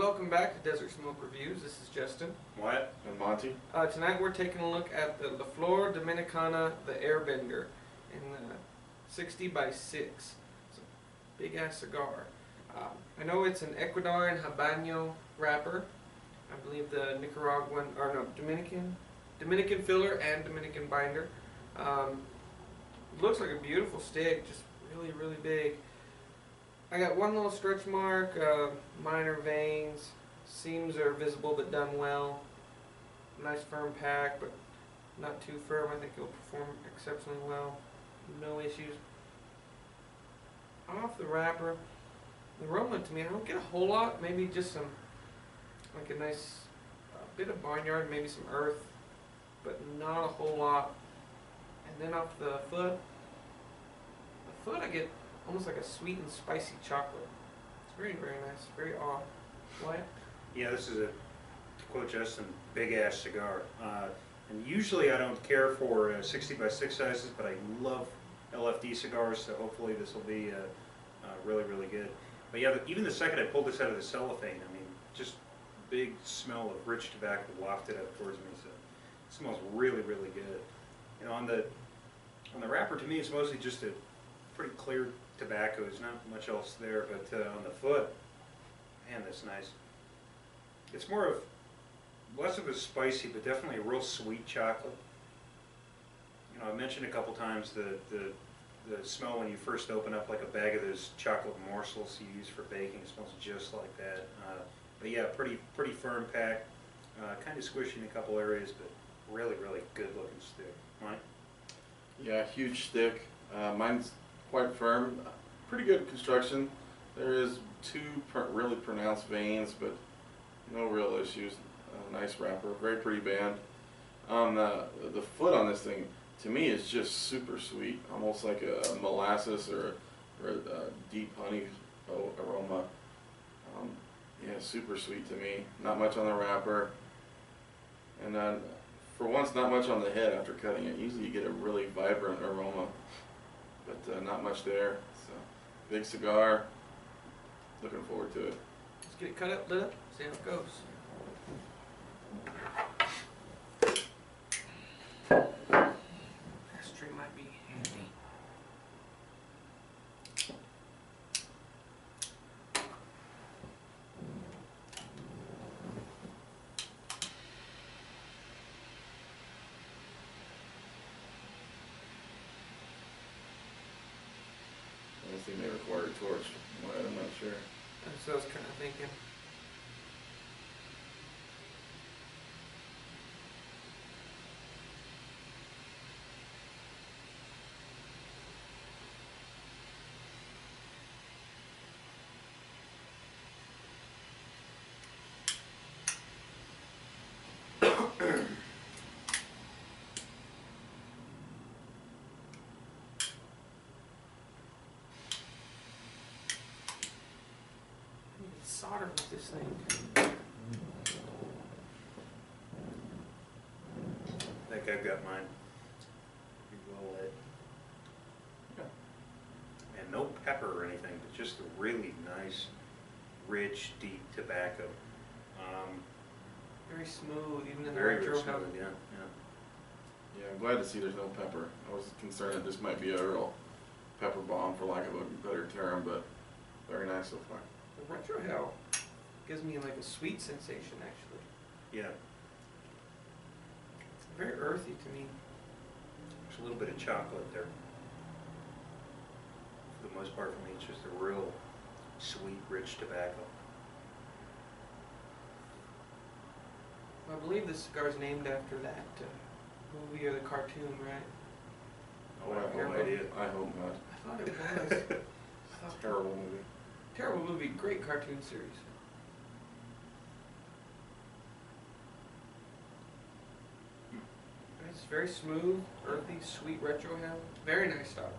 welcome back to Desert Smoke Reviews. This is Justin. Wyatt. And Monty. Tonight we're taking a look at the Flor Dominicana, the Airbender, in the 60 by 6. It's a big ass cigar. I know it's an Ecuadorian Habano wrapper. I believe the Nicaraguan, or no, Dominican filler and Dominican binder. Looks like a beautiful stick, just really, really big. I got one little stretch mark, minor veins, seams are visible but done well. Nice firm pack, but not too firm. I think it'll perform exceptionally well. No issues. Off the wrapper, the aroma to me, I don't get a whole lot. Maybe just some, like a nice bit of barnyard, maybe some earth, but not a whole lot. And then off the foot I get almost like a sweet and spicy chocolate. It's very, very nice, very odd. Wyatt? Yeah, this is a, to quote Justin, big ass cigar. And usually I don't care for 60 by 6 sizes, but I love LFD cigars, so hopefully this will be really, really good. But yeah, even the second I pulled this out of the cellophane, I mean, just big smell of rich tobacco wafted up towards me, so it smells really, really good. You know, on the wrapper, to me, it's mostly just a pretty clear tobacco. There's not much else there, but on the foot, man, that's nice. It's more of, less of a spicy, but definitely a real sweet chocolate. You know, I mentioned a couple times the smell when you first open up like a bag of those chocolate morsels you use for baking. It smells just like that. But yeah, pretty firm pack. Kind of squishy in a couple areas, but really, really good looking stick. Mike? Yeah, huge stick. Mine's quite firm. Pretty good construction. There is two really pronounced veins, but no real issues. Nice wrapper, very pretty band. The foot on this thing, to me, is just super sweet, almost like a molasses or a deep honey aroma. Yeah, super sweet to me. Not much on the wrapper, and then for once, not much on the head after cutting it. Usually, you get a really vibrant aroma, but not much there. So, big cigar. Looking forward to it. Let's get it cut up, lit up, see how it goes. Ashtray might be handy. I think they require a torch. I'm not sure. That's what I was kind of thinking. Solder with this thing. I think I've got mine pretty well lit. Yeah. And no pepper or anything, but just a really nice, rich, deep tobacco. Very smooth, even in the Very, retro very house. smooth, yeah. Yeah, I'm glad to see there's no pepper. I was concerned that this might be a real pepper bomb, for lack of a better term, but very nice so far. The retro hell gives me like a sweet sensation, actually. Yeah. It's very earthy to me. There's a little bit of chocolate there. For the most part for me, it's just a real sweet, rich tobacco. I believe this cigar is named after that movie or the cartoon, right? Oh, I have no idea. I hope not. I thought it was. Terrible movie. Terrible movie, great cartoon series. It's very smooth, earthy, sweet retro hell. Very nice stuff.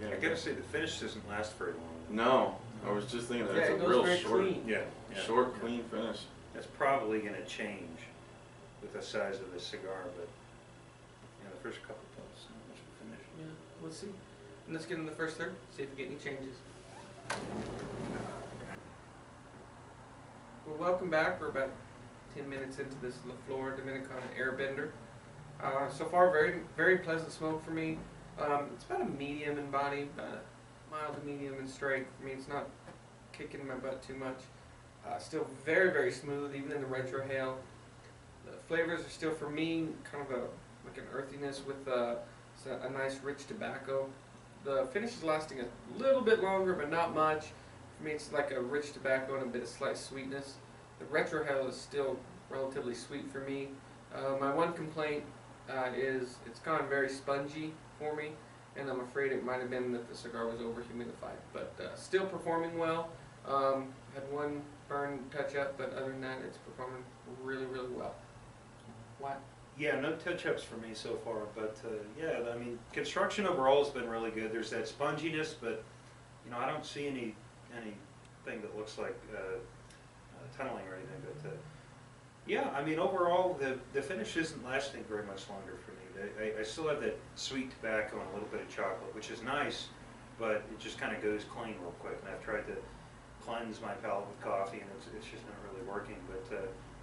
Yeah, I gotta say, the finish doesn't last very long. No, I was just thinking that Yeah, it's it a goes real very short, clean. Yeah. short, clean finish. That's probably gonna change with the size of the cigar, but yeah, the first couple puffs, not much of a finish. Yeah, let's see. And let's get in the first third, see if we get any changes. Well, welcome back. We're about 10 minutes into this Flor Dominicana airbender. So far, very pleasant smoke for me. It's about a medium in body, about a mild to medium in strength. I mean, it's not kicking my butt too much. Still very smooth, even in the retro hail. The flavors are still, for me, kind of like an earthiness with a nice rich tobacco. The finish is lasting a little bit longer, but not much. For me, it's like a rich tobacco and a bit of slight sweetness. The retro hail is still relatively sweet for me. My one complaint is it's gone very spongy for me, and I'm afraid it might have been that the cigar was over humidified. But still performing well. Had one burn touch up, but other than that, it's performing really well. What? Yeah, no touch-ups for me so far, but yeah, I mean, construction overall has been really good. There's that sponginess, but you know, I don't see anything that looks like tunneling or anything. But yeah, I mean, overall, the finish isn't lasting very much longer for me. I still have that sweet tobacco and a little bit of chocolate, which is nice, but it just kind of goes clean real quick. And I've tried to cleanse my palate with coffee, and it's just not really working. But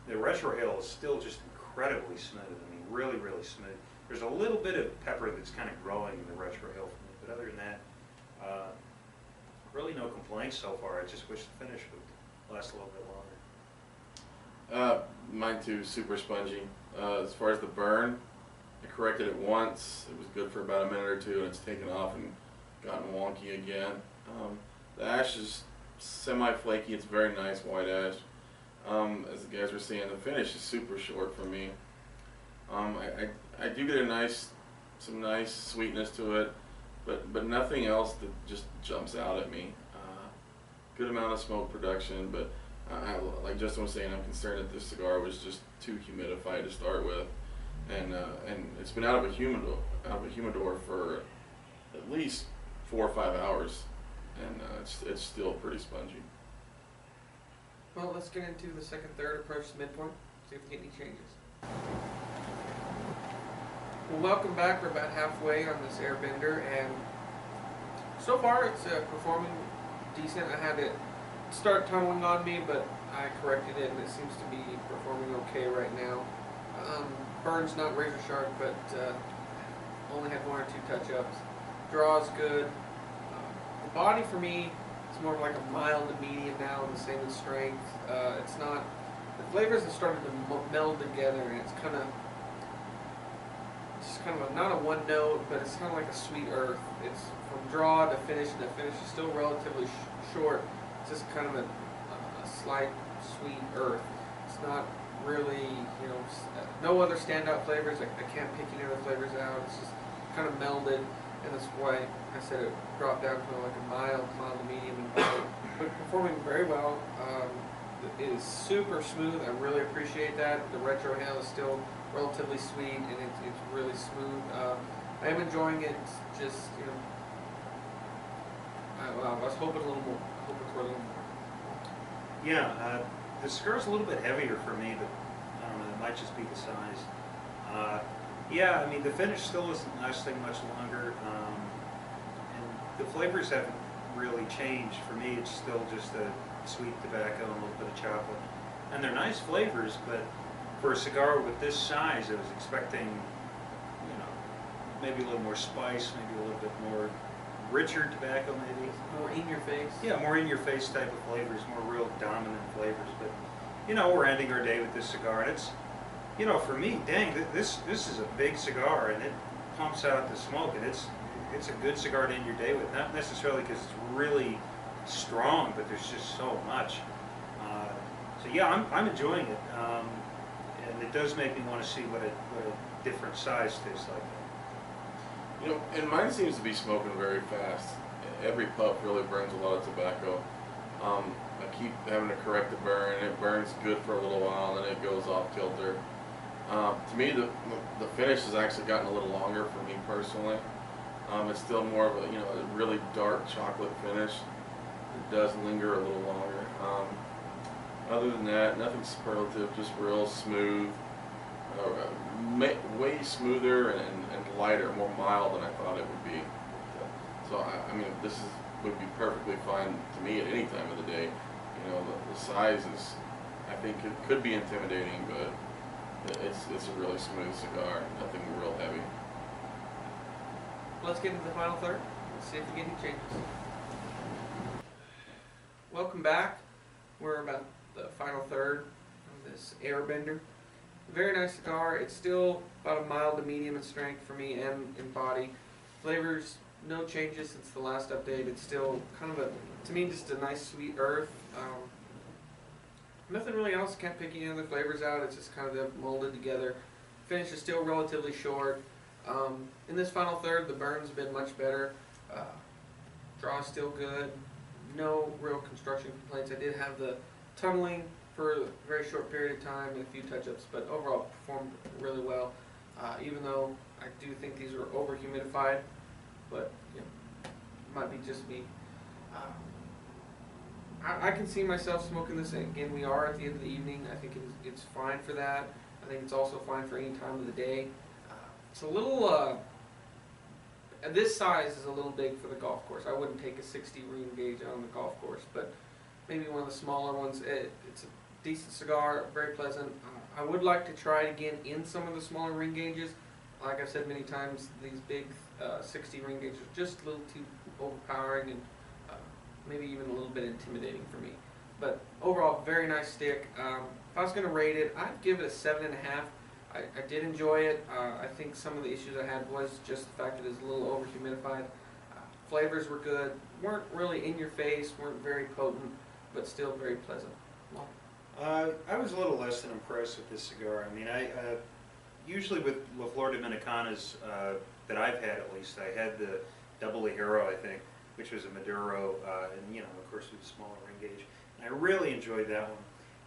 the retro hail is still just incredibly smooth. I mean, really smooth. There's a little bit of pepper that's kind of growing in the retro hail for me, but other than that, really no complaints so far. I just wish the finish would last a little bit longer. Mine too, super spongy. As far as the burn, I corrected it once. It was good for about a minute or two, and it's taken off and gotten wonky again. The ash is semi-flaky. It's very nice white ash. As the guys were saying, the finish is super short for me. I do get some nice sweetness to it, but nothing else that just jumps out at me. Good amount of smoke production, but like Justin was saying, I'm concerned that this cigar was just too humidified to start with, and it's been out of a humidor for at least 4 or 5 hours, and it's still pretty spongy. Well, let's get into the second, third, approach to midpoint, see if we get any changes. Well, welcome back. We're about halfway on this airbender, and so far it's performing decent. I had it start tunneling on me, but I corrected it, and it seems to be performing okay right now. Burn's not razor sharp, but only had 1 or 2 touch-ups. Draw's good. The body for me, it's more of like a mild to medium now, and the same in strength. It's not, the flavors have started to meld together, and it's kind of not a one note, but it's kind of like a sweet earth. It's from draw to finish, and the finish is still relatively short. It's just kind of a slight sweet earth. It's not really, you know, no other standout flavors. I can't pick any other flavors out. It's just kind of melded. And that's why I said it dropped down to like a mild to medium, but performing very well. It is super smooth. I really appreciate that. The retro hail is still relatively sweet, and it's really smooth. I am enjoying it. Just, you know, I was hoping for a little more. Yeah, the cigar's a little bit heavier for me, but I don't know. It might just be the size. Yeah, I mean, the finish still isn't lasting much longer, and the flavors haven't really changed. For me, it's still just a sweet tobacco and a little bit of chocolate. And they're nice flavors, but for a cigar with this size, I was expecting, you know, maybe a little more spice, maybe a little bit more richer tobacco, maybe. More in your face. Yeah, more in your face type of flavors, more real dominant flavors. But, you know, we're ending our day with this cigar, and it's, you know, for me, dang, this is a big cigar, and it pumps out the smoke, and it's a good cigar to end your day with. Not necessarily because it's really strong, but there's just so much. So yeah, I'm enjoying it, and it does make me want to see what a different size tastes like. You know, and mine seems to be smoking very fast. Every puff really burns a lot of tobacco. I keep having to correct the burn, and it burns good for a little while, and then it goes off kilter. To me, the finish has actually gotten a little longer for me personally. It's still more of a, you know, a really dark chocolate finish. It does linger a little longer. Other than that, nothing superlative, just real smooth, way smoother and lighter, more mild than I thought it would be. So I mean, would be perfectly fine to me at any time of the day. You know, the size is I think it could be intimidating, but it's a really smooth cigar, nothing real heavy. Let's get into the final third. Let's see if we get any changes. Welcome back. We're about the final third of this Airbender. Very nice cigar. It's still about a mild to medium in strength for me and in body. Flavors, no changes since the last update. It's still kind of to me, just a nice sweet earth. Nothing really else. Can't pick any other flavors out. It's just kind of them molded together. Finish is still relatively short. In this final third, the burn's been much better. Draw is still good. No real construction complaints. I did have the tunneling for a very short period of time and a few touch-ups, but overall performed really well. Even though I do think these are over humidified, but you know, might be just me. I can see myself smoking this. Again, we are at the end of the evening. I think it's fine for that. I think it's also fine for any time of the day. It's a little, this size is a little big for the golf course. I wouldn't take a 60 ring gauge on the golf course, but maybe one of the smaller ones. It's a decent cigar, very pleasant. I would like to try it again in some of the smaller ring gauges. Like I've said many times, these big 60 ring gauges are just a little too overpowering and maybe even a little bit intimidating for me. But overall, very nice stick. If I was going to rate it, I'd give it a 7.5. I did enjoy it. I think some of the issues I had was just the fact that it's a little over humidified. Flavors were good, weren't really in your face, weren't very potent, but still very pleasant. I was a little less than impressed with this cigar. I mean, usually with La Flor Dominicanas that I've had, at least, I had the Double Ligero, I think, which was a Maduro, and you know, of course, it was a smaller ring gauge. And I really enjoyed that one.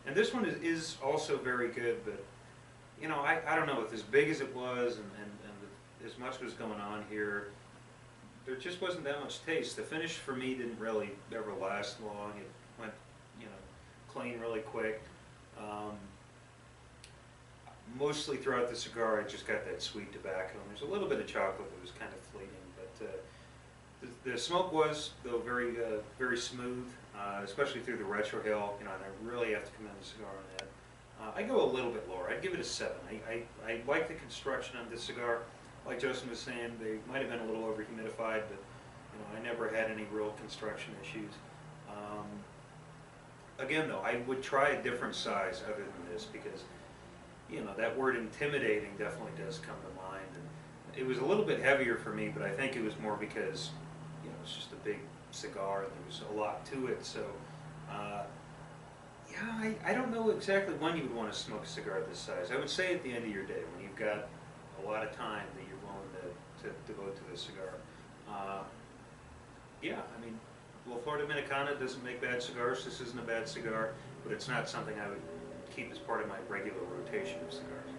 And this one is also very good, but you know, I don't know, with as big as it was and as much was going on here, there just wasn't that much taste. The finish for me didn't really ever last long. It went, you know, clean really quick. Mostly throughout the cigar, I just got that sweet tobacco. And there's a little bit of chocolate that was kind of fleeting, but the smoke was, though, very smooth, especially through the retrohale. You know, and I really have to commend the cigar on that. I go a little bit lower. I'd give it a 7. I like the construction on this cigar. Like Justin was saying, they might have been a little over humidified, but you know, I never had any real construction issues. Again, though, I would try a different size other than this because, you know, that word intimidating definitely does come to mind. And it was a little bit heavier for me, but I think it was more because, you know, it's just a big cigar and there was a lot to it. So, yeah, I don't know exactly when you would want to smoke a cigar this size. I would say at the end of your day, when you've got a lot of time that you're willing to devote to this cigar. Yeah, I mean, well, Flor Dominicana doesn't make bad cigars. This isn't a bad cigar, but it's not something I would keep as part of my regular rotation of cigars.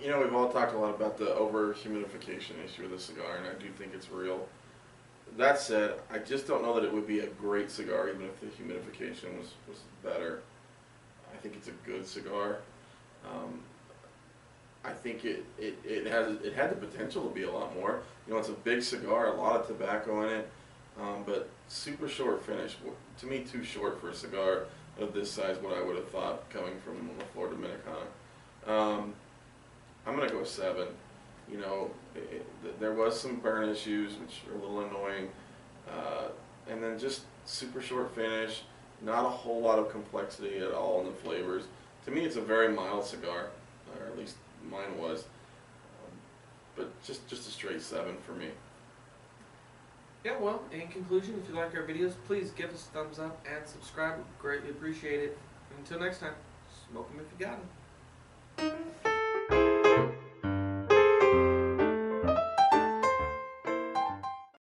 You know, we've all talked a lot about the over-humidification issue of the cigar, and I do think it's real. That said, I just don't know that it would be a great cigar even if the humidification was better. I think it's a good cigar. I think it had the potential to be a lot more. You know, it's a big cigar, a lot of tobacco in it, but super short finish. To me, too short for a cigar of this size, what I would have thought coming from La Flor Dominicana. I'm going to go 7. You know, there was some burn issues, which are a little annoying, and then just super short finish, not a whole lot of complexity at all in the flavors. To me, it's a very mild cigar, or at least mine was, but just a straight 7 for me. Yeah, well, in conclusion, if you like our videos, please give us a thumbs up and subscribe. We greatly appreciate it. Until next time, smoke them if you got them.